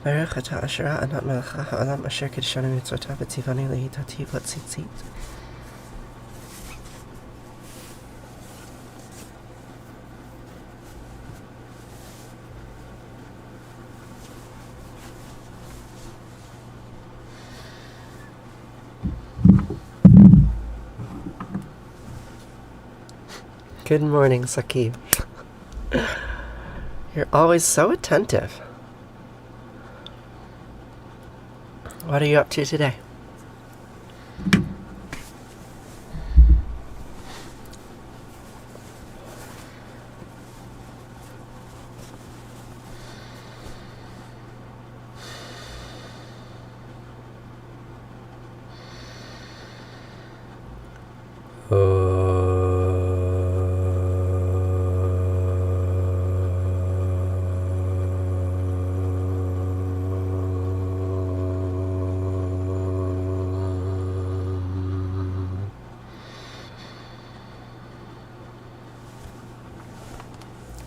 Baruch atah asherah anat melech ha'olam asher kiddushanu mitzvotav v'tzivanu lehitati v'tzitzit. Good morning, Sakib. You're always so attentive. What are you up to today?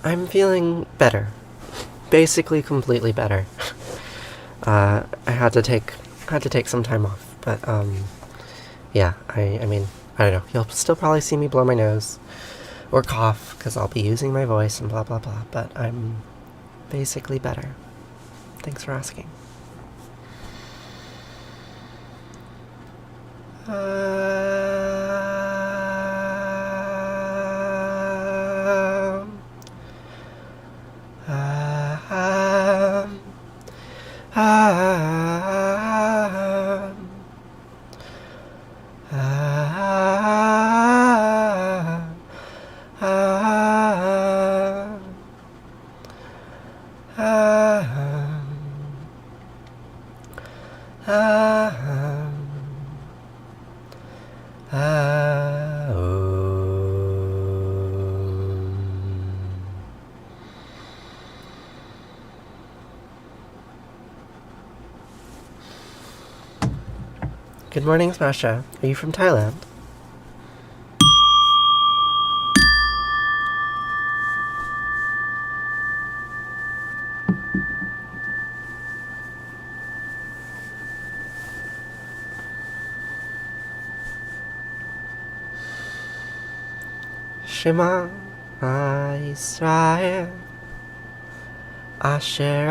I'm feeling better. Basically completely better. I had to take some time off, but yeah, I mean, I don't know. You'll still probably see me blow my nose or cough because I'll be using my voice and blah blah blah, but I'm basically better. Thanks for asking. Good morning, Smasha. Are you from Thailand? Shema Yisrael Asher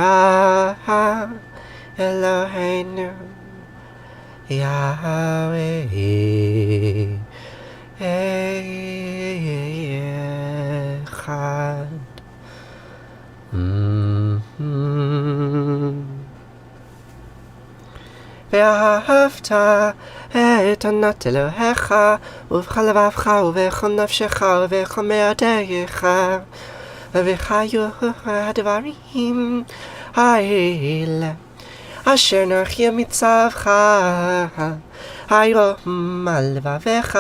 Eloheinu Yahweh Echad. Vahafta et anat Elohecha ובכל לבבך ובכל נפשך ובכל מאודך וחיו הדברים האלה אשר נרחיב מצווך היום על לבביך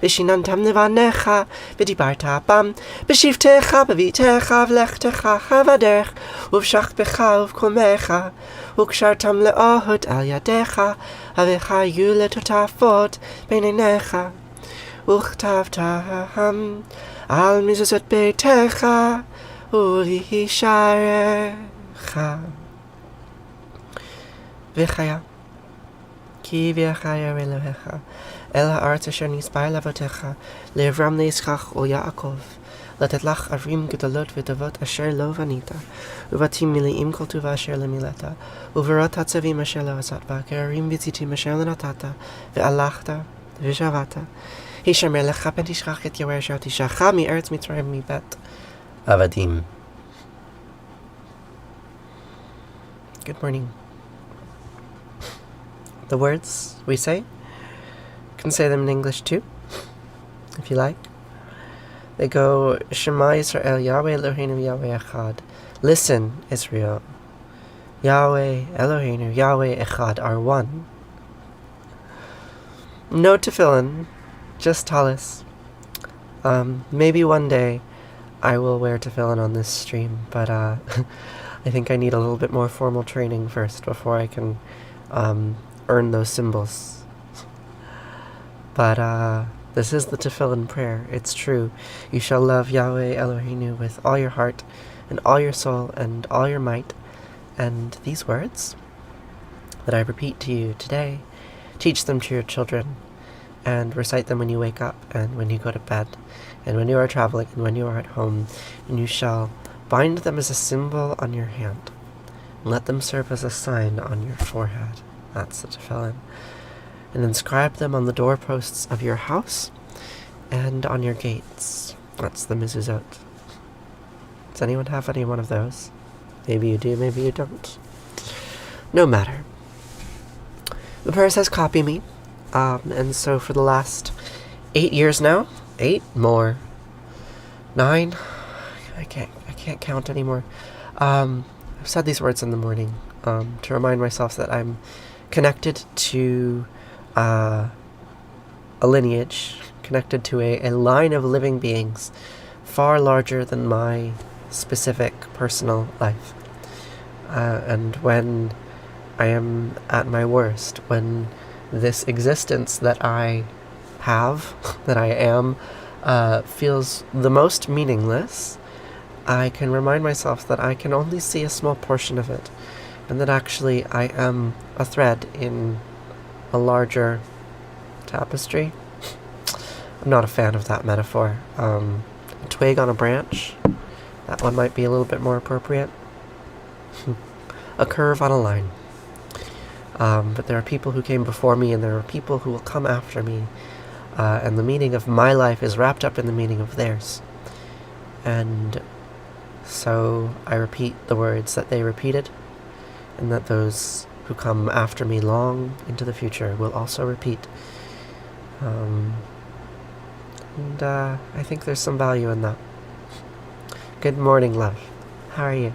ושיננתם לבניך ודיברת בם בשבתך בביתך ולכתך בדרך ובשכבך ובקומך וקשרתם לאהוד על ידיך וחיו לטוטפות בין עיניך וכתבתם על מזוזות ביתך ובשעריך וחיה כי ויחיה אלוהיך אל הארץ אשר נשבע לאבותיך לאברהם ליצחק וליעקב לתת לך ערים גדולות וטובות אשר לא בנית ובתים מלאים כל טובה אשר לא מילאת וברות הצווים אשר לא עשת בה כערים וציתים אשר לא נתת והלכת ושבת הישמר לך פן תשכח את יהוה אשר תשעך מארץ מצרים מבית עבדים. Good morning. The words we say, you can say them in English too, if you like. They go, Shema Yisrael, Yahweh Eloheinu, Yahweh Echad. Listen, Israel. Yahweh Eloheinu, Yahweh Echad are one. No tefillin, just talis. Maybe one day I will wear tefillin on this stream, but I think I need a little bit more formal training first before I can earn those symbols. But this is the tefillin prayer. It's true. You shall love Yahweh Eloheinu with all your heart and all your soul and all your might And these words that I repeat to you today, teach them to your children, and recite them when you wake up, and when you go to bed, and when you are traveling, and when you are at home, and you shall bind them as a symbol on your hand, and let them serve as a sign on your forehead. That's the tefillin. And inscribe them on the doorposts of your house and on your gates. That's the mezuzot. Does anyone have any one of those? Maybe you do, maybe you don't. No matter. The prayer says, copy me. And so for the last 8 years now, 8 more, 9, I can't count anymore. I've said these words in the morning to remind myself that I'm connected to a lineage, connected to a line of living beings far larger than my specific personal life. And when I am at my worst, when this existence that I have, that I am, feels the most meaningless, I can remind myself that I can only see a small portion of it, and that actually I am a thread in a larger tapestry. I'm not a fan of that metaphor. A twig on a branch, that one might be a little bit more appropriate. A curve on a line. But there are people who came before me, and there are people who will come after me, and the meaning of my life is wrapped up in the meaning of theirs. And so I repeat the words that they repeated, and that those who come after me long into the future will also repeat. And I think there's some value in that. Good morning, love. How are you?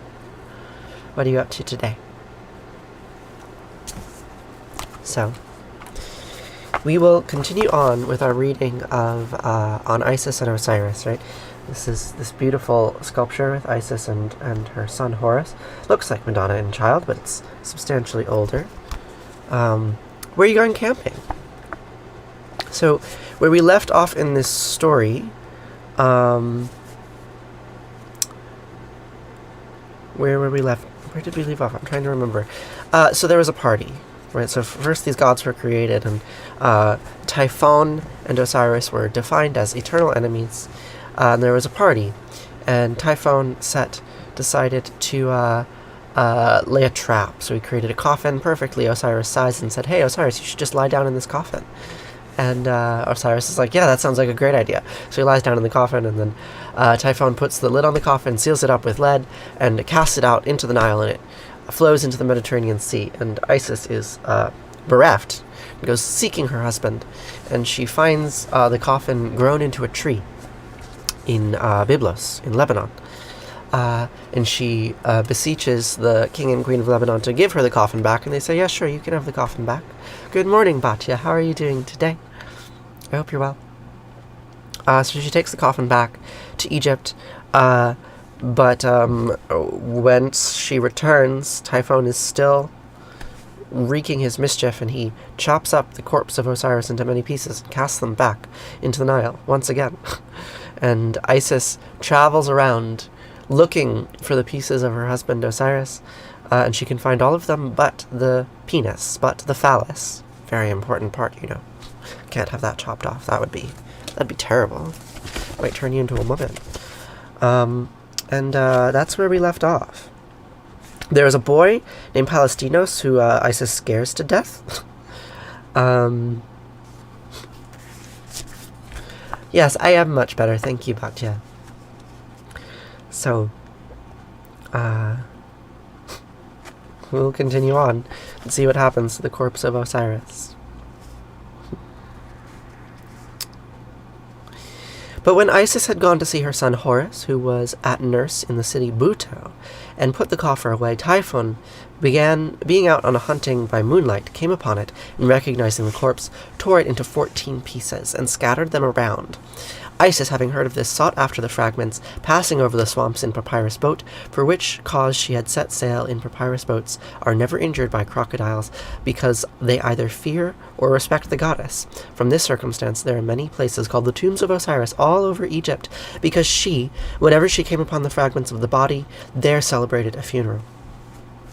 What are you up to today? So, we will continue on with our reading of on Isis and Osiris, right? This is this beautiful sculpture with Isis and her son Horus. Looks like Madonna and Child, but it's substantially older. Where are you going camping? So, where we left off in this story, where were we left? Where did we leave off? I'm trying to remember. So there was a party, right? So first these gods were created, and Typhon and Osiris were defined as eternal enemies. And there was a party, and Typhon decided to lay a trap. So he created a coffin perfectly Osiris sized and said, "Hey, Osiris, you should just lie down in this coffin." And Osiris is like, "Yeah, that sounds like a great idea." So he lies down in the coffin, and then Typhon puts the lid on the coffin, seals it up with lead, and casts it out into the Nile, and it flows into the Mediterranean Sea. And Isis is bereft, and goes seeking her husband, and she finds the coffin grown into a tree in Byblos, in Lebanon. And she beseeches the king and queen of Lebanon to give her the coffin back, and they say, "Yeah, sure, you can have the coffin back." "Good morning, Batya. How are you doing today? I hope you're well." So she takes the coffin back to Egypt, but once she returns, Typhon is still wreaking his mischief, and he chops up the corpse of Osiris into many pieces and casts them back into the Nile once again. And Isis travels around looking for the pieces of her husband Osiris, and she can find all of them but the penis, but the phallus. Very important part, you know. Can't have that chopped off. That'd be terrible. Might turn you into a woman. And that's where we left off. There's a boy named Palestinos who Isis scares to death. Yes, I am much better. Thank you, Batya. So, we'll continue on and see what happens to the corpse of Osiris. But when Isis had gone to see her son Horus, who was at nurse in the city Buto, and put the coffer away, Typhon, being out on a hunting by moonlight, came upon it, and recognizing the corpse, tore it into 14 pieces, and scattered them around. Isis, having heard of this, sought after the fragments, passing over the swamps in papyrus boat, for which cause she had set sail. In papyrus boats are never injured by crocodiles, because they either fear or respect the goddess. From this circumstance there are many places called the tombs of Osiris all over Egypt, because she, whenever she came upon the fragments of the body, there celebrated a funeral.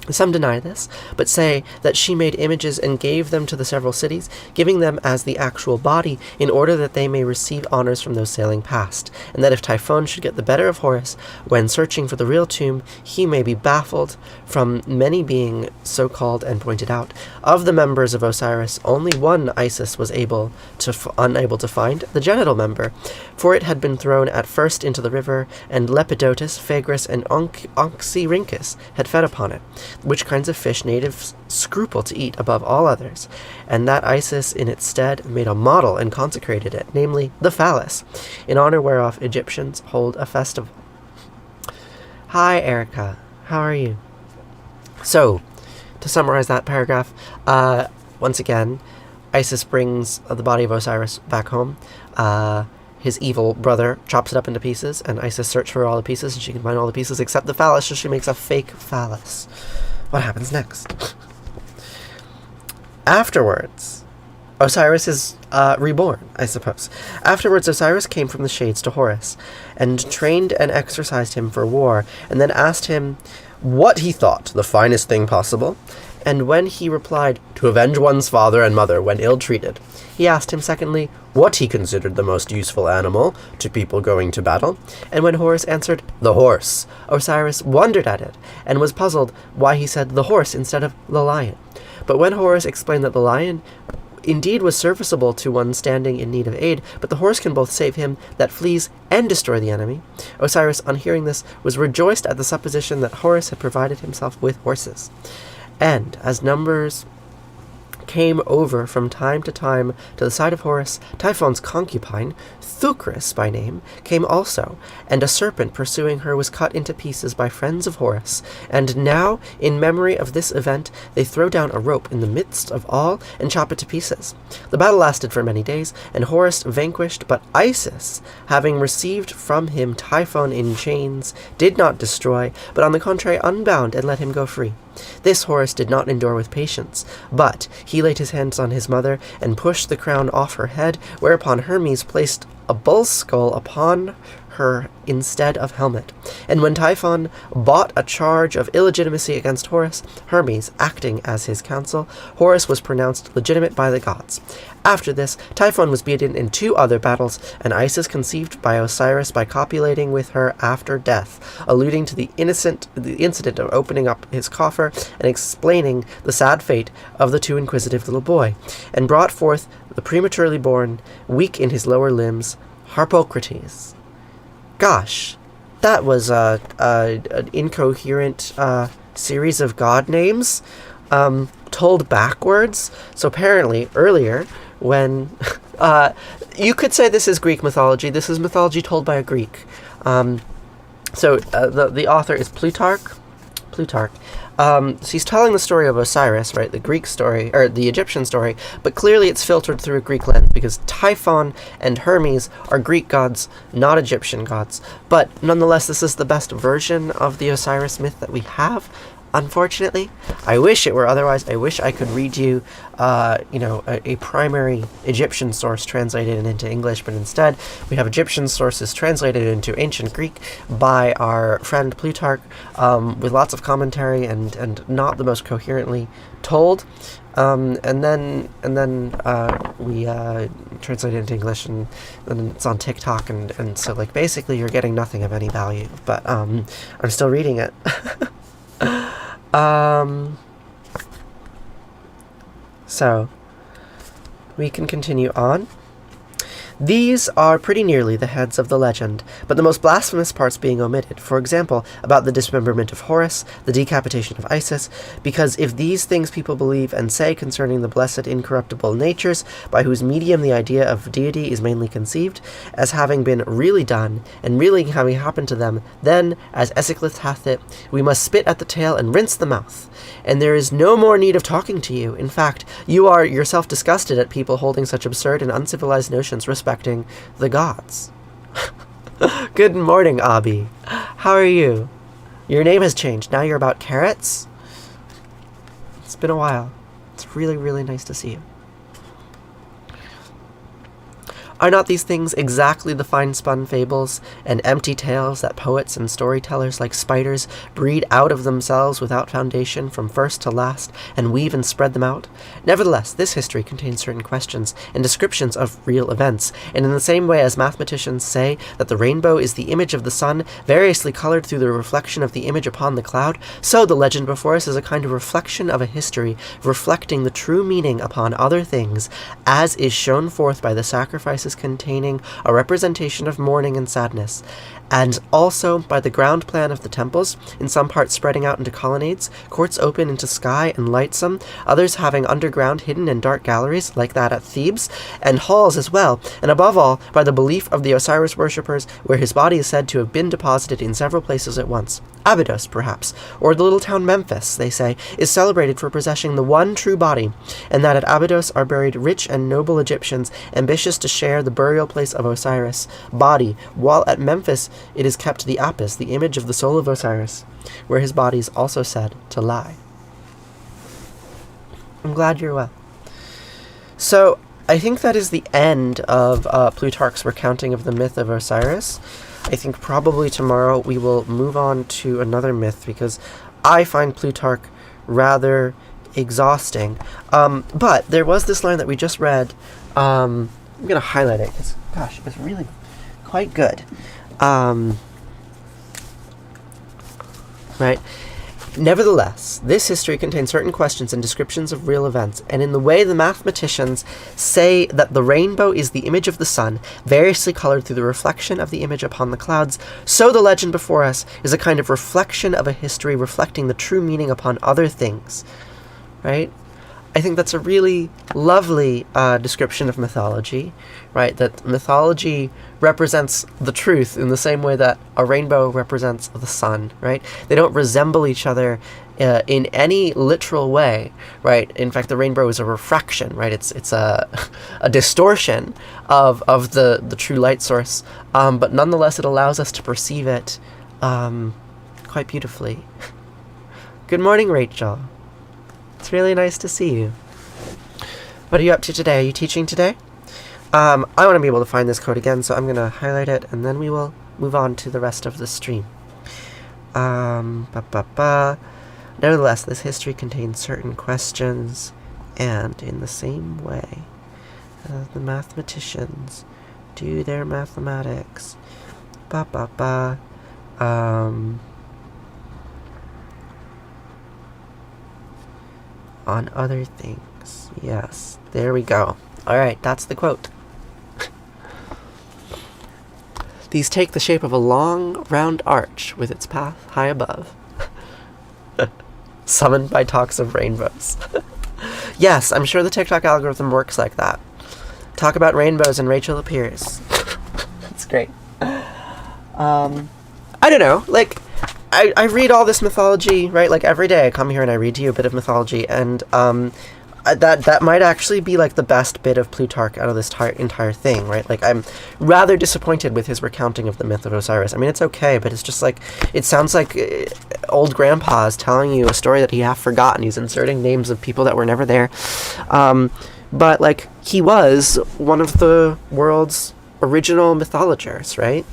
Some deny this, but say that she made images and gave them to the several cities, giving them as the actual body, in order that they may receive honors from those sailing past, and that if Typhon should get the better of Horus when searching for the real tomb, he may be baffled from many being so called and pointed out. Of the members of Osiris, only one Isis was unable to find, the genital member, for it had been thrown at first into the river, and Lepidotus, Phagris, and Oxyrhynchus had fed upon it, which kinds of fish natives scruple to eat above all others, and that Isis in its stead made a model and consecrated it, namely the phallus, in honor whereof Egyptians hold a festival. Hi, Erica. How are you? So, to summarize that paragraph, once again, Isis brings the body of Osiris back home. His evil brother chops it up into pieces, and Isis searches for all the pieces, and she can find all the pieces except the phallus, so she makes a fake phallus. What happens next? Afterwards, Osiris is reborn, I suppose. Afterwards, Osiris came from the shades to Horus, and trained and exercised him for war, and then asked him what he thought the finest thing possible, and when he replied, to avenge one's father and mother when ill-treated, he asked him secondly, what he considered the most useful animal to people going to battle, and when Horus answered, the horse, Osiris wondered at it, and was puzzled why he said the horse instead of the lion. But when Horus explained that the lion indeed was serviceable to one standing in need of aid, but the horse can both save him that flees and destroy the enemy, Osiris, on hearing this, was rejoiced at the supposition that Horus had provided himself with horses. And, as numbers came over from time to the side of Horus, Typhon's concubine, Thucris by name, came also, and a serpent pursuing her was cut into pieces by friends of Horus. And now, in memory of this event, they throw down a rope in the midst of all and chop it to pieces. The battle lasted for many days, and Horus vanquished, but Isis, having received from him Typhon in chains, did not destroy, but on the contrary unbound and let him go free. This Horus did not endure with patience, but he laid his hands on his mother and pushed the crown off her head, whereupon Hermes placed a bull's skull upon her instead of helmet. And when Typhon brought a charge of illegitimacy against Horus, Hermes, acting as his counsel, Horus was pronounced legitimate by the gods. After this, Typhon was beaten in 2 other battles, and Isis conceived by Osiris by copulating with her after death, alluding to the incident of opening up his coffer and explaining the sad fate of the too inquisitive little boy, and brought forth the prematurely born, weak in his lower limbs, Harpocrates. Gosh, that was an incoherent series of god names told backwards. So apparently, earlier, when... you could say this is Greek mythology. This is mythology told by a Greek. So the author is Plutarch. So he's telling the story of Osiris, right? The Greek story, or the Egyptian story, but clearly it's filtered through a Greek lens, because Typhon and Hermes are Greek gods, not Egyptian gods. But nonetheless, this is the best version of the Osiris myth that we have, unfortunately. I wish it were otherwise. I wish I could read you, a primary Egyptian source translated into English, but instead we have Egyptian sources translated into ancient Greek by our friend Plutarch, with lots of commentary and not the most coherently told. And then we translate it into English, and then it's on TikTok, and so like basically you're getting nothing of any value. But I'm still reading it. So, we can continue on. These are pretty nearly the heads of the legend, but the most blasphemous parts being omitted. For example, about the dismemberment of Horus, the decapitation of Isis, because if these things people believe and say concerning the blessed incorruptible natures, by whose medium the idea of deity is mainly conceived, as having been really done, and really having happened to them, then, as Esiclith hath it, we must spit at the tail and rinse the mouth. And there is no more need of talking to you. In fact, you are yourself disgusted at people holding such absurd and uncivilized notions respecting the gods. Good morning, Abi. How are you? Your name has changed. Now you're about carrots? It's been a while. It's really, really nice to see you. Are not these things exactly the fine-spun fables and empty tales that poets and storytellers like spiders breed out of themselves without foundation from first to last, and weave and spread them out? Nevertheless, this history contains certain questions and descriptions of real events, and in the same way as mathematicians say that the rainbow is the image of the sun, variously colored through the reflection of the image upon the cloud, so the legend before us is a kind of reflection of a history, reflecting the true meaning upon other things, as is shown forth by the sacrifices containing a representation of mourning and sadness, and also by the ground plan of the temples, in some parts spreading out into colonnades, courts open into sky and lightsome, others having underground hidden and dark galleries, like that at Thebes, and halls as well, and above all, by the belief of the Osiris worshippers, where his body is said to have been deposited in several places at once. Abydos, perhaps, or the little town Memphis, they say, is celebrated for possessing the one true body, and that at Abydos are buried rich and noble Egyptians, ambitious to share the burial place of Osiris' body, while at Memphis it is kept the Apis, the image of the soul of Osiris, where his body is also said to lie. I'm glad you're well. So, I think that is the end of Plutarch's recounting of the myth of Osiris. I think probably tomorrow we will move on to another myth, because I find Plutarch rather exhausting. But there was this line that we just read. I'm going to highlight it, because, gosh, it was really quite good. Right? Nevertheless, this history contains certain questions and descriptions of real events, and in the way the mathematicians say that the rainbow is the image of the sun, variously colored through the reflection of the image upon the clouds, so the legend before us is a kind of reflection of a history reflecting the true meaning upon other things. Right? I think that's a really lovely description of mythology, right? That mythology represents the truth in the same way that a rainbow represents the sun, right? They don't resemble each other in any literal way, right? In fact, the rainbow is a refraction, right? It's a distortion of the true light source, but nonetheless, it allows us to perceive it quite beautifully. Good morning, Rachel. It's really nice to see you. What are you up to today? Are you teaching today? I want to be able to find this code again, so I'm going to highlight it, and then we will move on to the rest of the stream. Nevertheless, this history contains certain questions, and in the same way as the mathematicians do their mathematics, on other things. Yes, there we go. Alright, that's the quote. These take the shape of a long, round arch with its path high above. Summoned by talks of rainbows. Yes, I'm sure the TikTok algorithm works like that. Talk about rainbows and Rachel appears. That's great. I don't know, like, I read all this mythology, right? Like, every day I come here and I read to you a bit of mythology, and that might actually be, like, the best bit of Plutarch out of this entire thing, right? Like, I'm rather disappointed with his recounting of the myth of Osiris. I mean, it's okay, but it's just, like, it sounds like old grandpa is telling you a story that he half forgotten. He's inserting names of people that were never there. But, like, he was one of the world's original mythologers, right?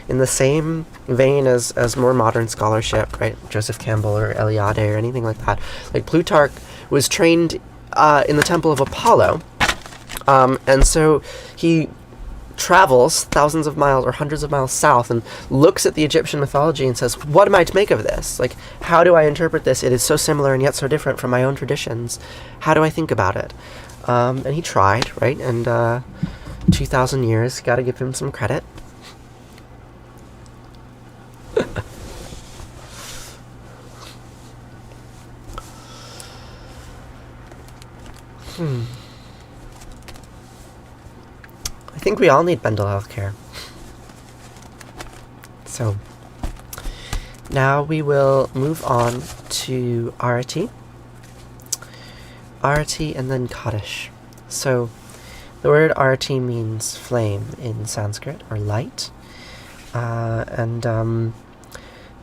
In the same vein as more modern scholarship, right? Joseph Campbell or Eliade or anything like that. Like, Plutarch was trained in the Temple of Apollo, and so he travels thousands of miles or hundreds of miles south and looks at the Egyptian mythology and says, what am I to make of this? Like, how do I interpret this? It is so similar and yet so different from my own traditions. How do I think about it? And he tried, right? And 2,000 years, gotta give him some credit. I think we all need mental health care. So, now we will move on to Arati. Arati and then Kaddish. So, the word Arati means flame in Sanskrit, or light. And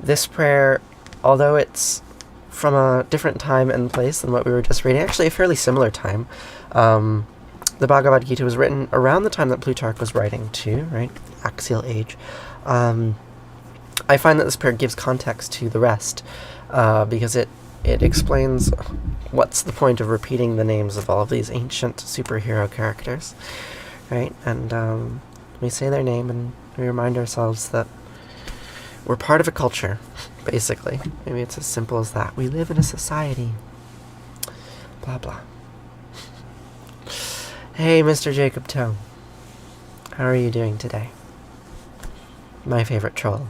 this prayer, although it's from a different time and place than what we were just reading, actually a fairly similar time, the Bhagavad Gita was written around the time that Plutarch was writing too, right? Axial age. I find that this prayer gives context to the rest, because it explains what's the point of repeating the names of all of these ancient superhero characters, right? And we say their name and we remind ourselves that we're part of a culture, basically. Maybe it's as simple as that. We live in a society. Blah, blah. Hey, Mr. Jacob Toe. How are you doing today? My favorite troll.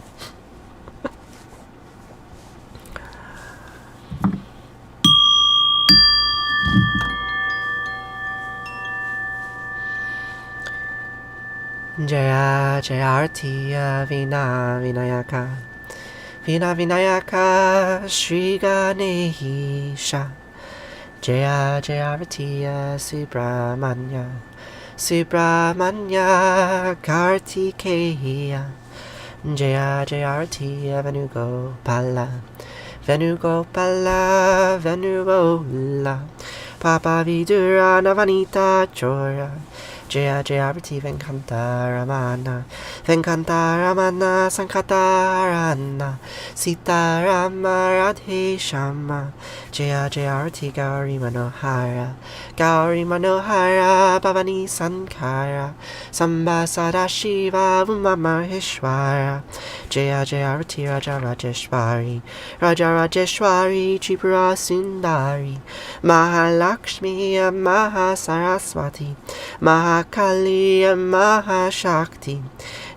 Jaya Jaya Arati Vina Vinayaka Vina Vinayaka Shri Ganesha Jaya Jaya Arati Subramanya Subramanya Kartikeya Jaya Jaya Arati Venugopala Venugopala Venugola Papa Vidura Navanita Chora Jaya Jaya Arati Venkanta Ramana Venkanta Ramana Sankatarana Sita Rama Radhe Shama Jaya Jaya Arati Gauri Manohara Gauri Manohara Bhavani Sankara Samba Sadashiva Uma Maheshwara Jaya Jaya Arati Raja Rajeshwari Raja Rajeshwari Tripura Sundari Mahalakshmi Mahasaraswati Mahakali Mahashakti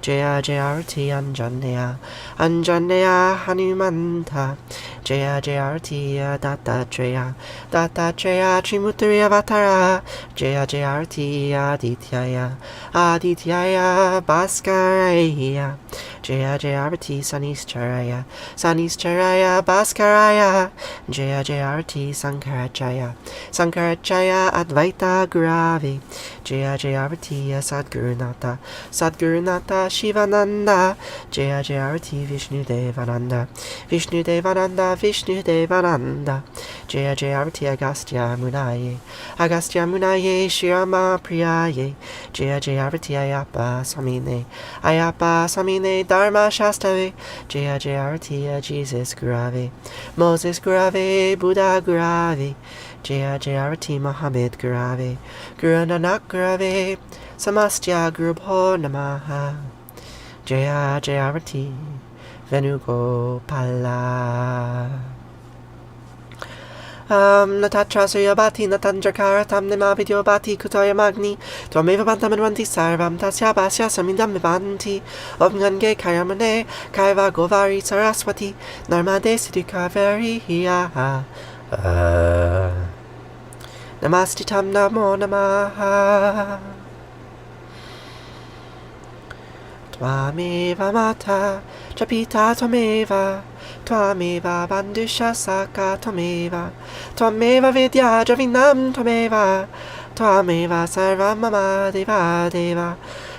Jaya Jaya Arati Anjaneya Anjaneya Hanumanta Jaya Jaya Arati Dattatreya Dattatreya Trimutri Avatara Jaya Jaya Arati Adityaya Adityaya Bhaskaraya Jaya Jaya Arati Sanischaraya Sanischaraya Bhaskaraya Jaya Jaya Arati Sankaracaya Sankaracaya Advaita Gurave Jaya Jaya Arati Sadgurunata Sadgurunata Shivananda Jaya Jaya Arati Vishnu Devananda Vishnu Devananda Vishnu Devananda Jaya Jaya Arati Agastya Munaye Agastya Munaye Shirama Priyaye Jaya Jaya Arati Ayapa Samine Ayapa Samine Dharma Shastave Jaya Jaya Arati Jesus Gurave Moses Gurave Buddha Gurave Jaya Jaya Arati Muhammad Gurave Guru Nanak Gurave Samastya Gurubho Namaha Jaya Jaya Arati Venugopala Natatra Suryabhati Natanjakara Tamnima Vidyobhati Kutoya Magni Twameva Bantamanvanti Sarvam Tasya Basya Samindam Vivanti Om Gange Kayamane Kaiva Govari Saraswati Narmade Siddhi Kaveri Hiya Namastitam Namo Namaha Twameva Mata Chapita Twameva Twameva Bandusha Saka Twameva Twameva Vidya Javinam Twameva Twameva Sarvam Mama Deva Deva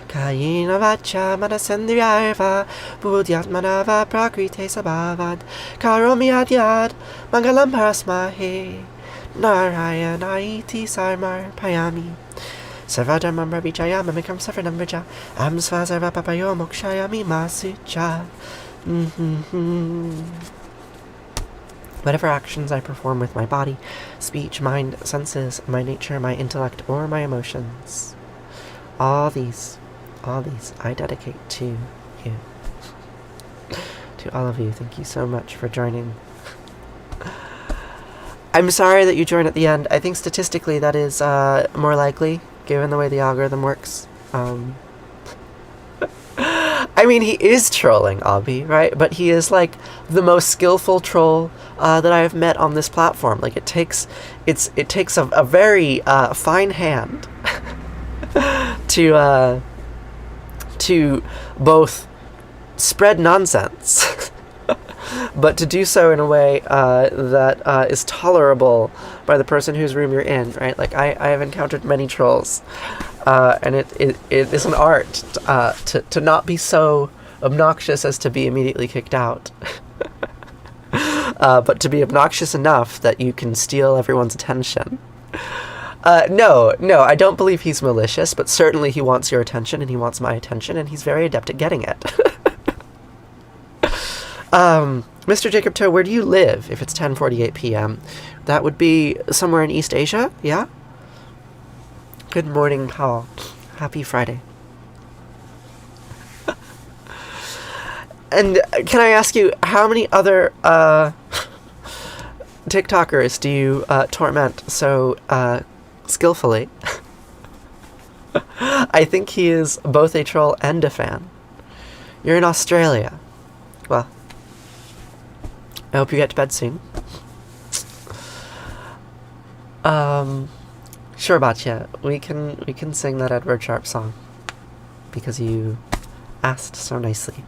Kayena Vacha Manasendriyarva Buddhyatmanava Prakrite Sabhavad Karomi Adyad Mangalam Parasmahe Narayana Iti Sarmar Payami Sarvadharmam Rabhijaya Mamikam Safaranam Vrija Am Svasarva Papayo Mokshayami Masucha. Whatever actions I perform with my body, speech, mind, senses, my nature, my intellect, or my emotions, all these I dedicate to you. To all of you, thank you so much for joining. I'm sorry that you joined at the end. I think statistically that is more likely, given the way the algorithm works. I mean, he is trolling Abhi, right? But he is like the most skillful troll that I have met on this platform. Like it takes a very fine hand to both spread nonsense, but to do so in a way that is tolerable by the person whose room you're in, right? Like I have encountered many trolls. And it is an art to not be so obnoxious as to be immediately kicked out, but to be obnoxious enough that you can steal everyone's attention. No, I don't believe he's malicious, but certainly he wants your attention, and he wants my attention, and he's very adept at getting it. Mr. Jacob Toe, where do you live if it's 10:48 p.m.? That would be somewhere in East Asia, yeah? Good morning, Paul. Happy Friday. And can I ask you, how many other TikTokers do you torment so skillfully? I think he is both a troll and a fan. You're in Australia. Well, I hope you get to bed soon. Sure, Batya. We can sing that Edward Sharpe song because you asked so nicely.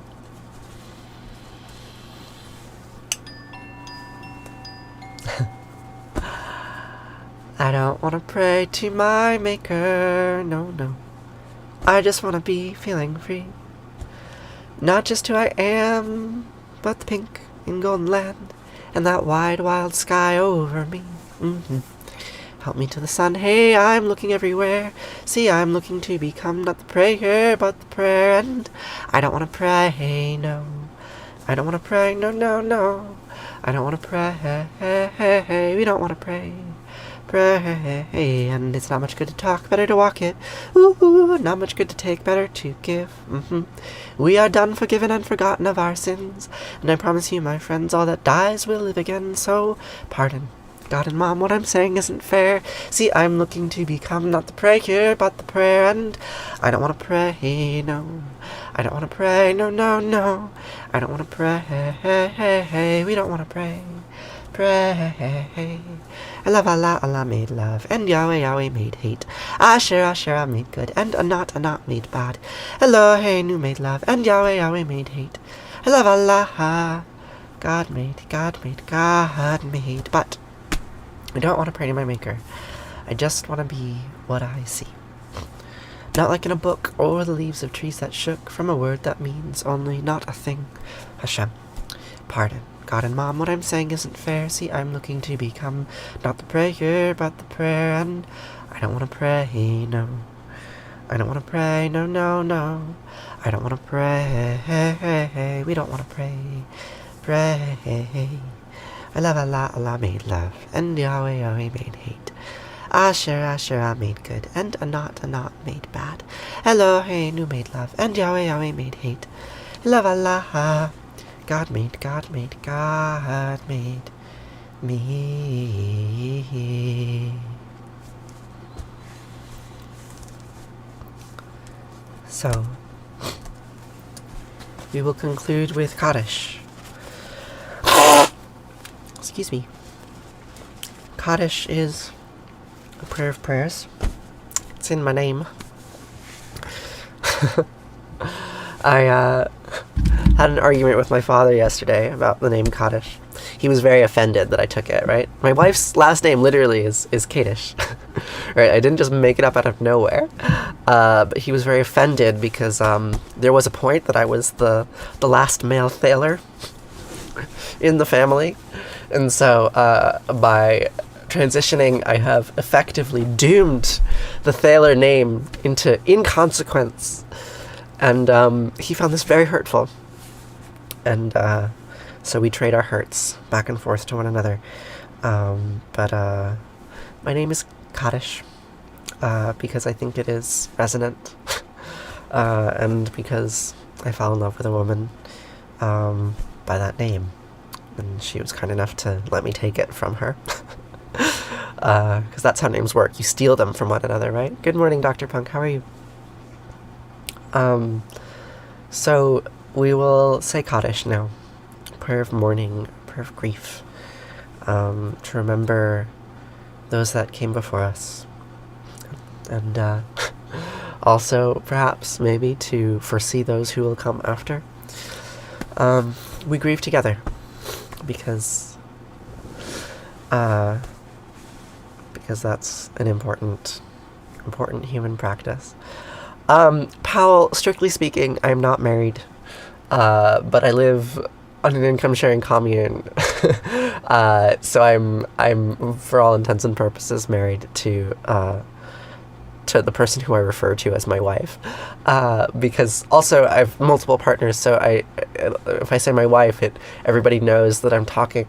I don't want to pray to my maker, no. I just want to be feeling free. Not just who I am, but the pink and golden land, and that wide, wild sky over me. Help me to the sun, hey, I'm looking everywhere. See, I'm looking to become not the prayer, but the prayer, and I don't want to pray, no. I don't want to pray, no. I don't want to pray, we don't want to pray. And it's not much good to talk, better to walk it. Ooh, not much good to take, better to give. We are done, forgiven, and forgotten of our sins. And I promise you, my friends, all that dies will live again. So, pardon, God and Mom, what I'm saying isn't fair. See, I'm looking to become not the prayer, but the prayer. And I don't want to pray, no. I don't want to pray, no. I don't want to pray, we don't want to pray. Pray. Allah made love, and Yahweh made hate. Asher made good, and Anat made bad. Elohenu made love, and Yahweh made hate. Allah, God made. But I don't want to pray to my Maker. I just want to be what I see. Not like in a book, or the leaves of trees that shook from a word that means only not a thing. Hashem, pardon. God and Mom, what I'm saying isn't fair. See, I'm looking to become not the prayer, but the prayer, and I don't want to pray, no. I don't want to pray, no. I don't want to pray, we don't want to pray. Allah made love, and Yahweh made hate. Asher made good, and Anat made bad. Elohenu made love, and Yahweh made hate. Love Allah. God made me. So, we will conclude with Kaddish. Excuse me. Kaddish is a prayer of prayers. It's in my name. I had an argument with my father yesterday about the name Kaddish. He was very offended that I took it, right? My wife's last name literally is Kaddish. Right? I didn't just make it up out of nowhere. But he was very offended because there was a point that I was the last male Thaler in the family. And so by transitioning, I have effectively doomed the Thaler name into inconsequence. And he found this very hurtful. And so we trade our hurts back and forth to one another. But my name is Kaddish because I think it is resonant. And because I fell in love with a woman by that name. And she was kind enough to let me take it from her. Because that's how names work. You steal them from one another, right? Good morning, Dr. Punk. How are you? So we will say Kaddish now. Prayer of mourning, prayer of grief. To remember those that came before us. And also, perhaps, maybe, to foresee those who will come after. We grieve together. Because that's an important human practice. Powell, strictly speaking, I'm not married, but I live on an income-sharing commune So I'm for all intents and purposes married to the person who I refer to as my wife, because also I have multiple partners. So if I say my wife, everybody knows that I'm talking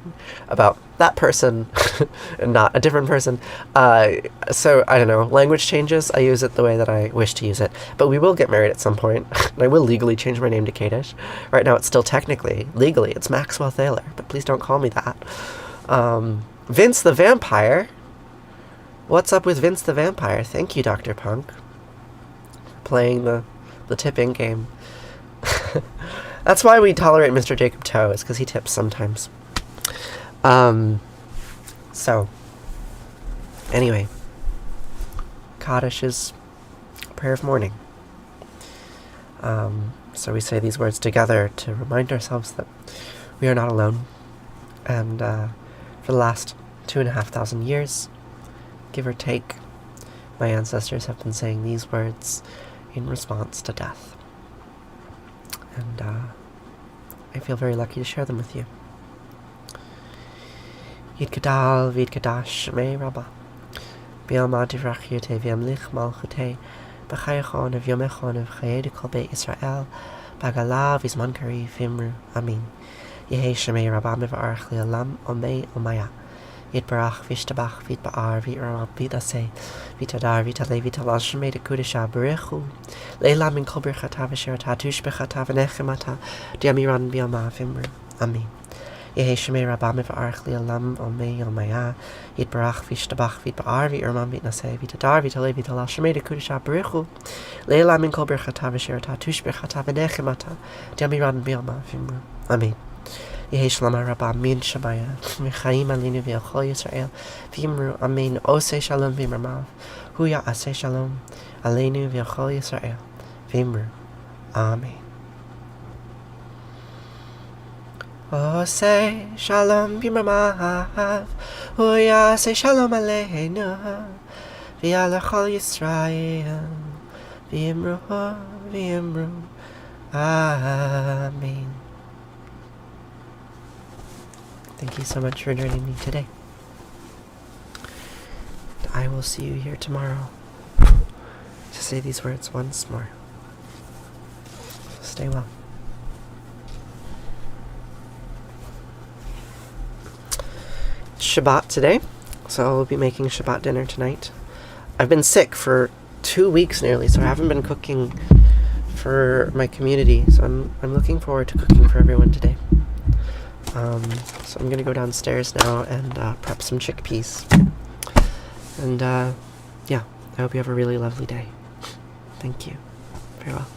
about that person and not a different person. So I don't know. Language changes. I use it the way that I wish to use it. But we will get married at some point. And I will legally change my name to Kaddish. Right now, it's still legally, it's Maxwell Thaler. But please don't call me that. Vince the Vampire. What's up with Vince the Vampire? Thank you, Dr. Punk. Playing the tipping game. That's why we tolerate Mr. Jacob Toe, is because he tips sometimes. So, anyway. Kaddish is prayer of mourning. So we say these words together to remind ourselves that we are not alone. And for the last 2,500 years, give or take, my ancestors have been saying these words in response to death. And I feel very lucky to share them with you. Yid Gadal, Vid Kadash, Shema Rabbah. Bi'alma divrachiyute, v'yamlich malchute, b'chayachon, v'yomechon, v'chayed kol beit Yisrael, b'agalav, v'zman kari, v'imru, amin. Yehi Shema Rabbah miv'arach li'olam, omei, omaya. Yitbarach, Vishtabach, Vitba'ar, Vitrama, Vitase, Vitadar, Vitale, Vitalal, Shemei, Kudisha, Berechu, Leila min kol birchata, V'sherata, Tushbechata, V'nechemata, Diamiran, Biama, Vimru, Amen. Yehi Shemei Rabbah Miv'arach Li'olam, Omei, Omaya, Yitbarach, Vishtabach, Vitba'ar, Vitrama, Vitnase, Vitadar, Vitale, Vitalal, Shemei, Kudisha, Berechu, Leila min kol birchata, V'sherata, Tushbechata, V'nechemata, Diamiran, Biama, Vimru, Amen. Yehi Shlama Rabbah Min Shemaya Mechaim Alinu V'Yachol Yisrael V'Yimru Amen Osei Shalom V'Yimramav Huya Asei Shalom Alenu V'Yachol Yisrael V'Yimru Amen. Osei Shalom V'Yimramav Huya Asei Shalom Alenu V'Yachol Yisrael V'Yimru Amen. Thank you so much for joining me today. I will see you here tomorrow to say these words once more. Stay well. It's Shabbat today, so I'll be making Shabbat dinner tonight. I've been sick for 2 weeks nearly, so I haven't been cooking for my community, so I'm looking forward to cooking for everyone today. So I'm going to go downstairs now and prep some chickpeas. And yeah, I hope you have a really lovely day. Thank you. Farewell.